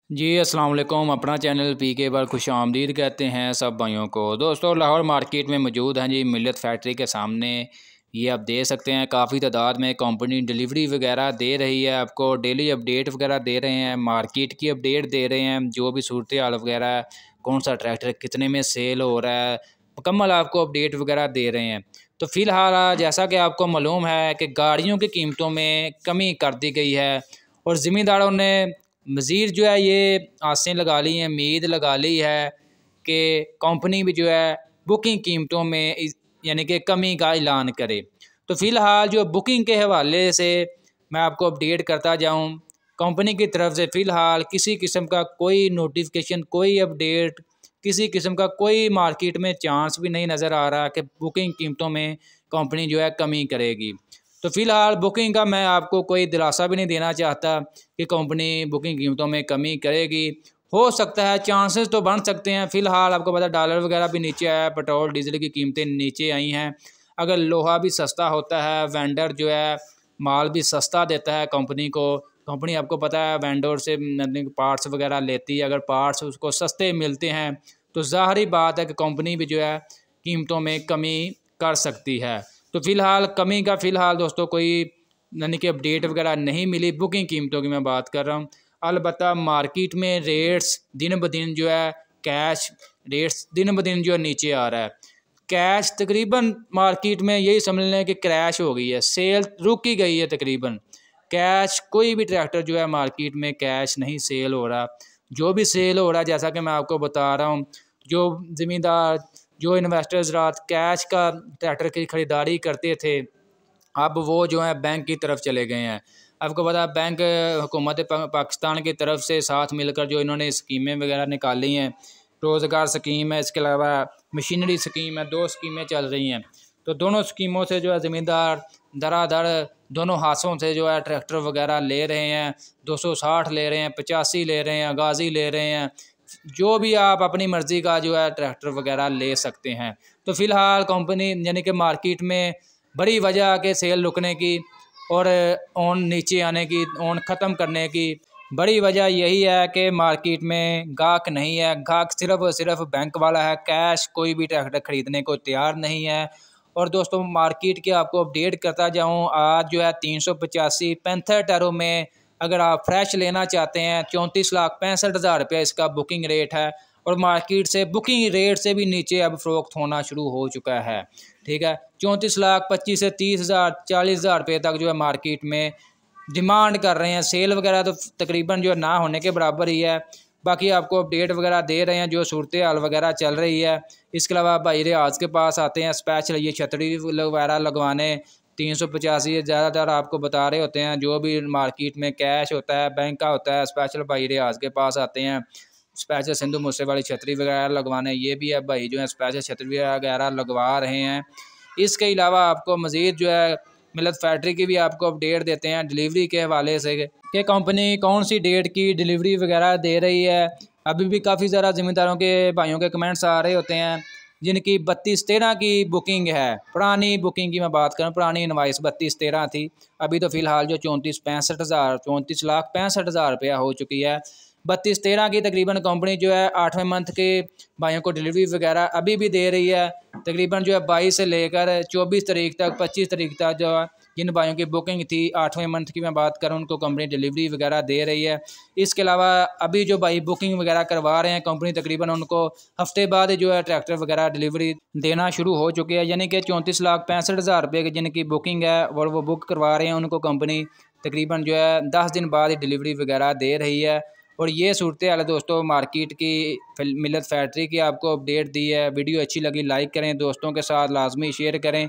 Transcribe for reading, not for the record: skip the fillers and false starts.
जी अस्सलाम वालेकुम। अपना चैनल पीके पर खुश आमदीद कहते हैं सब भाइयों को। दोस्तों लाहौर मार्केट में मौजूद हैं जी मिल्लत फैक्ट्री के सामने। ये आप देख सकते हैं काफ़ी तादाद में कंपनी डिलीवरी वगैरह दे रही है, आपको डेली अपडेट वगैरह दे रहे हैं, मार्केट की अपडेट दे रहे हैं, जो भी सूरत हाल वगैरह है, कौन सा ट्रैक्टर कितने में सेल हो रहा है, मुकम्मल आपको अपडेट वगैरह दे रहे हैं। तो फ़िलहाल जैसा कि आपको मालूम है कि गाड़ियों की कीमतों में कमी कर दी गई है और ज़मींदारों ने मज़ीद जो है ये आसें लगा ली हैं, उम्मीद लगा ली है कि कंपनी भी जो है बुकिंग कीमतों में यानी कि कमी का ऐलान करे। तो फ़िलहाल जो बुकिंग के हवाले से मैं आपको अपडेट करता जाऊं, कंपनी की तरफ से फ़िलहाल किसी किस्म का कोई नोटिफिकेशन, कोई अपडेट, किसी किस्म का कोई मार्केट में चांस भी नहीं नज़र आ रहा कि बुकिंग कीमतों में कंपनी जो है कमी करेगी। तो फ़िलहाल बुकिंग का मैं आपको कोई दिलासा भी नहीं देना चाहता कि कंपनी बुकिंग कीमतों में कमी करेगी। हो सकता है, चांसेस तो बन सकते हैं। फ़िलहाल आपको पता है डॉलर वगैरह भी नीचे आया है, पेट्रोल डीजल की कीमतें नीचे आई हैं। अगर लोहा भी सस्ता होता है, वेंडर जो है माल भी सस्ता देता है कंपनी को, कंपनी आपको पता है वेंडर से पार्ट्स वगैरह लेती है, अगर पार्ट्स उसको सस्ते मिलते हैं तो ज़ाहिर बात है कि कंपनी भी जो है कीमतों में कमी कर सकती है। तो फ़िलहाल कमी का फ़िलहाल दोस्तों कोई यानी कि अपडेट वगैरह नहीं मिली। बुकिंग कीमतों की मैं बात कर रहा हूँ। अलबत्ता मार्केट में रेट्स दिन ब दिन जो है कैश रेट्स दिन ब दिन जो है नीचे आ रहा है। कैश तकरीबन मार्केट में यही समझ लें कि क्रैश हो गई है, सेल रुक ही गई है तकरीबन। कैश कोई भी ट्रैक्टर जो है मार्केट में कैश नहीं सेल हो रहा। जो भी सेल हो रहा है जैसा कि मैं आपको बता रहा हूँ, जो ज़मींदार जो इन्वेस्टर्स रात कैश का ट्रैक्टर की ख़रीदारी करते थे, अब वो जो है बैंक की तरफ चले गए हैं। आपको पता है बैंक हुकूमत पाकिस्तान की तरफ से साथ मिलकर जो इन्होंने स्कीमें वगैरह निकाली हैं, रोज़गार स्कीम है, इसके अलावा मशीनरी स्कीम है, 2 स्कीमें चल रही हैं। तो दोनों स्कीमों से जो है ज़मींदार धड़ाधड़ दोनों हाथों से जो है ट्रैक्टर वगैरह ले रहे हैं। 260 ले रहे हैं, 85 ले रहे हैं, गाज़ी ले रहे हैं। जो भी आप अपनी मर्ज़ी का जो है ट्रैक्टर वगैरह ले सकते हैं। तो फ़िलहाल कंपनी यानी कि मार्केट में बड़ी वजह के सेल रुकने की और ऑन नीचे आने की, ऑन ख़त्म करने की बड़ी वजह यही है कि मार्केट में गाहक नहीं है। गाहक सिर्फ और सिर्फ बैंक वाला है, कैश कोई भी ट्रैक्टर ख़रीदने को तैयार नहीं है। और दोस्तों मार्केट के आपको अपडेट करता जाऊं, आज जो है 385 पैंथर टायरों में अगर आप फ्रेश लेना चाहते हैं 34,65,000 रुपये इसका बुकिंग रेट है। और मार्केट से बुकिंग रेट से भी नीचे अब फ़रोख्त होना शुरू हो चुका है। ठीक है, 34,25,000 से 30,000 40,000 रुपये तक जो है मार्केट में डिमांड कर रहे हैं। सेल वगैरह तो तकरीबन जो है ना होने के बराबर ही है। बाकी आपको अपडेट वगैरह दे रहे हैं जो सूरत हाल वगैरह चल रही है। इसके अलावा भाई रियाज के पास आते हैं स्पेशल ये छतरी वगैरह लगवाने। 385 ज़्यादातर आपको बता रहे होते हैं, जो भी मार्केट में कैश होता है, बैंक का होता है, स्पेशल भाई रियाज के पास आते हैं स्पेशल सिंधु मूसे वाली छतरी वगैरह लगवाने। ये भी है भाई जो है स्पेशल छतरी वगैरह लगवा रहे हैं। इसके अलावा आपको मज़ीद जो है मिल्लत फैक्ट्री की भी आपको अपडेट देते हैं डिलीवरी के हवाले से कि कंपनी कौन सी डेट की डिलीवरी वगैरह दे रही है। अभी भी काफ़ी ज़्यादा ज़मींदारों के भाइयों के कमेंट्स आ रहे होते हैं जिनकी 32/13 की बुकिंग है। पुरानी बुकिंग की मैं बात करूँ, पुरानी इनवाइस 32/13 थी। अभी तो फ़िलहाल जो 34,65,000 रुपया हो चुकी है। 32/13 की तकरीबन कंपनी जो है 8वें मंथ के भाइयों को डिलीवरी वगैरह अभी भी दे रही है। तकरीबन जो है 22 से लेकर 24 तारीख तक, 25 तारीख तक जो है जिन भाइयों की बुकिंग थी 8वें मंथ की मैं बात करूं, उनको कंपनी डिलीवरी वगैरह दे रही है। इसके अलावा अभी जो भाई बुकिंग वगैरह करवा रहे हैं कंपनी, तकरीबन उनको हफ्ते बाद जो है ट्रैक्टर वगैरह डिलीवरी देना शुरू हो चुकी है। यानी कि 34,65,000 रुपये की जिनकी बुकिंग है और वो बुक करवा रहे हैं, उनको कंपनी तकरीबन जो है 10 दिन बाद ही डिलीवरी वगैरह दे रही है। और ये सूरत हाल है दोस्तों मार्केट की। मिल्लत फैक्ट्री की आपको अपडेट दी है। वीडियो अच्छी लगी लाइक करें, दोस्तों के साथ लाजमी शेयर करें।